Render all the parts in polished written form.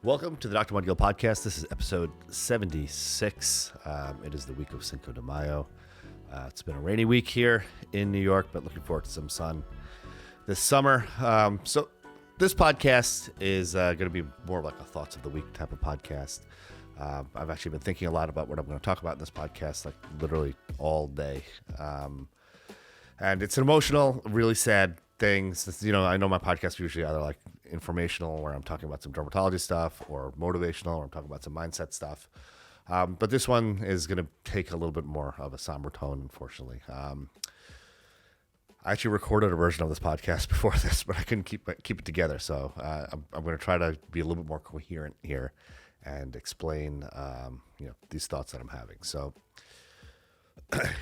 Welcome to the Dr. Mudgil podcast. This is episode 76. It is the week of Cinco de Mayo. It's been a rainy week here in New York, but looking forward to some sun this summer. So this podcast is going to be more like a thoughts of the week type of podcast. I've actually been thinking a lot about what I'm going to talk about in this podcast, like literally all day. And it's an emotional, really sad thing. I know my podcasts are usually either like informational, where I'm talking about some dermatology stuff, or motivational, or I'm talking about some mindset stuff. But this one is going to take a little bit more of a somber tone, unfortunately. I actually recorded a version of this podcast before this, but I couldn't keep it together. So I'm going to try to be a little bit more coherent here and explain these thoughts that I'm having. So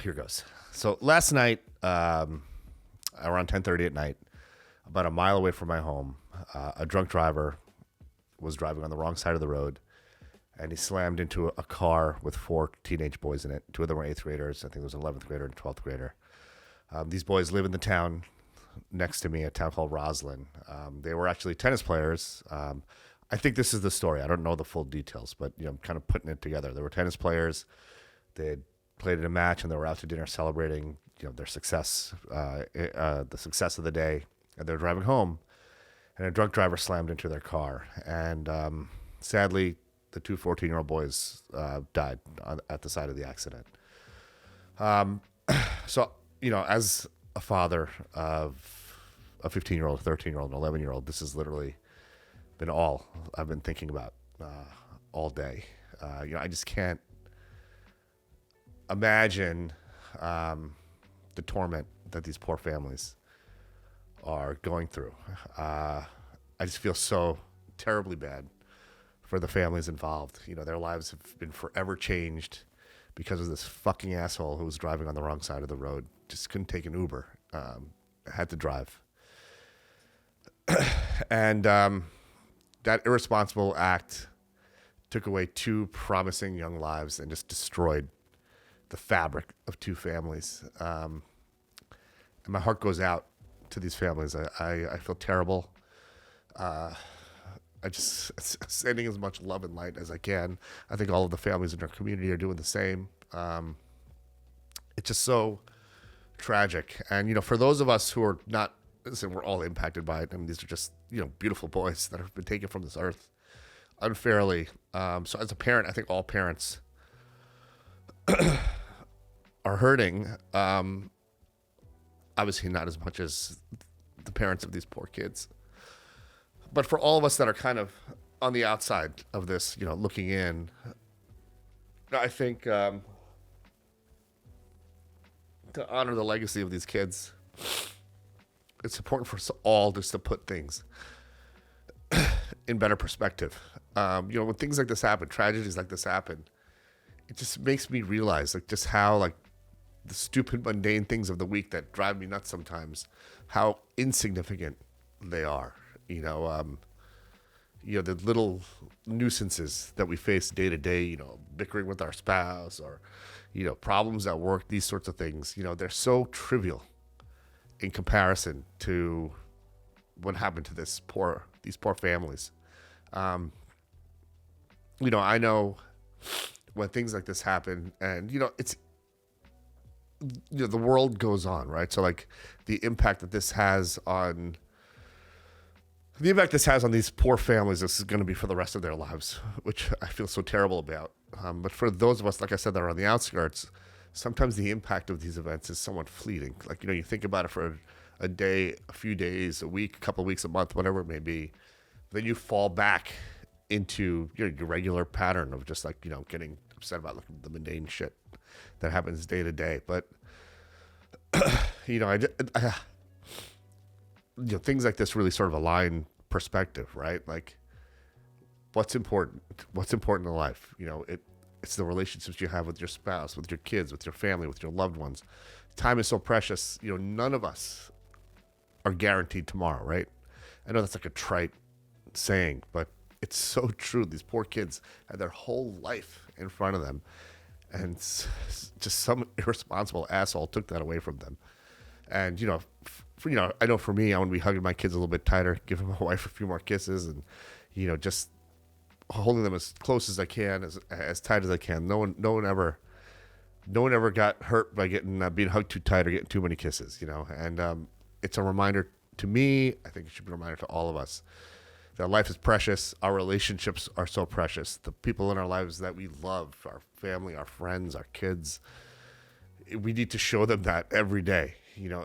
here goes. So last night, around 10:30 at night, about a mile away from my home, a drunk driver was driving on the wrong side of the road, and he slammed into a car with 4 teenage boys in it. 2 of them were 8th graders. I think there was an 11th grader and a 12th grader. These boys live in the town next to me, a town called Roslyn. They were actually tennis players. I think this is the story. I don't know the full details, but I'm kind of putting it together. They were tennis players. They had played in a match, and they were out to dinner celebrating their success, the success of the day. And they're driving home, and a drunk driver slammed into their car. And sadly, the 2 14-year-old boys died at the side of the accident. So, as a father of a 15-year-old, 13-year-old, and 11-year-old, this has literally been all I've been thinking about all day. I just can't imagine the torment that these poor families are going through. I just feel so terribly bad for the families involved. Their lives have been forever changed because of this fucking asshole who was driving on the wrong side of the road. Just couldn't take an Uber. Had to drive. And that irresponsible act took away 2 promising young lives and just destroyed the fabric of 2 families. And my heart goes out to these families. I feel terrible. I just sending as much love and light as I can. I think all of the families in our community are doing the same. It's just so tragic. And, for those of us who are not, listen, we're all impacted by it. I mean, these are just, beautiful boys that have been taken from this earth unfairly. So as a parent, I think all parents are hurting. Obviously not as much as the parents of these poor kids. But for all of us that are kind of on the outside of this, looking in, I think to honor the legacy of these kids, it's important for us all just to put things in better perspective. When things like this happen, tragedies like this happen, it just makes me realize just how the stupid, mundane things of the week that drive me nuts sometimes, how insignificant they are. The little nuisances that we face day to day, bickering with our spouse, or, problems at work, these sorts of things, they're so trivial in comparison to what happened to these poor families. I know when things like this happen, and, it's, the world goes on, right? So the impact that this has on these poor families, this is going to be for the rest of their lives, which I feel so terrible about. But for those of us, like I said, that are on the outskirts, sometimes the impact of these events is somewhat fleeting. You think about it for a day, a few days, a week, a couple of weeks, a month, whatever it may be. Then you fall back into your regular pattern of just getting upset about the mundane shit that happens day to day. But things like this really sort of align perspective, right? What's important in life? It's the relationships you have with your spouse, with your kids, with your family, with your loved ones. Time is so precious. None of us are guaranteed tomorrow, right? I know that's a trite saying, but it's so true. These poor kids had their whole life in front of them, and just some irresponsible asshole took that away from them. And I know for me, I want to be hugging my kids a little bit tighter, giving my wife a few more kisses, and just holding them as close as I can, as tight as I can. No one ever got hurt by being hugged too tight or getting too many kisses, And it's a reminder to me. I think it should be a reminder to all of us that life is precious. Our relationships are so precious. The people in our lives that we love, our family, our friends, our kids, we need to show them that every day.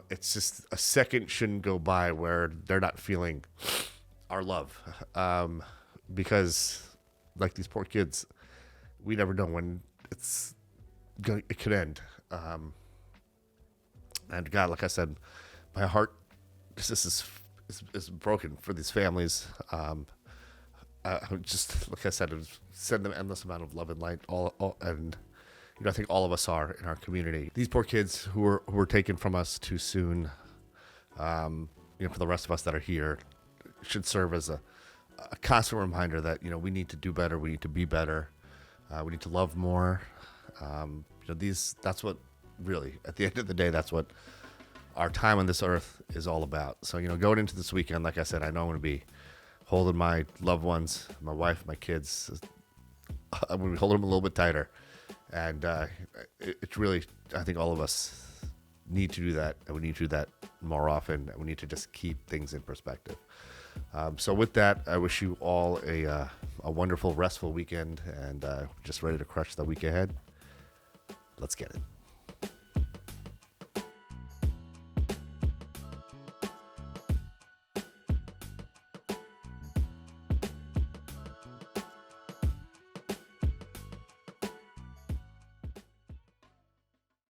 It's just a second shouldn't go by where they're not feeling our love, because like these poor kids, we never know when it could end. And God, like I said, my heart is broken for these families. Just like I said, send them endless amount of love and light. And I think all of us are in our community. These poor kids who were taken from us too soon. For the rest of us that are here, should serve as a constant reminder that we need to do better. We need to be better. We need to love more. That's what really, at the end of the day, that's what our time on this earth is all about. So, going into this weekend, like I said, I know I'm going to be holding my loved ones, my wife, my kids. I'm going to be holding them a little bit tighter. And it's really, I think all of us need to do that. And we need to do that more often. And we need to just keep things in perspective. So with that, I wish you all a wonderful, restful weekend, and just ready to crush the week ahead. Let's get it.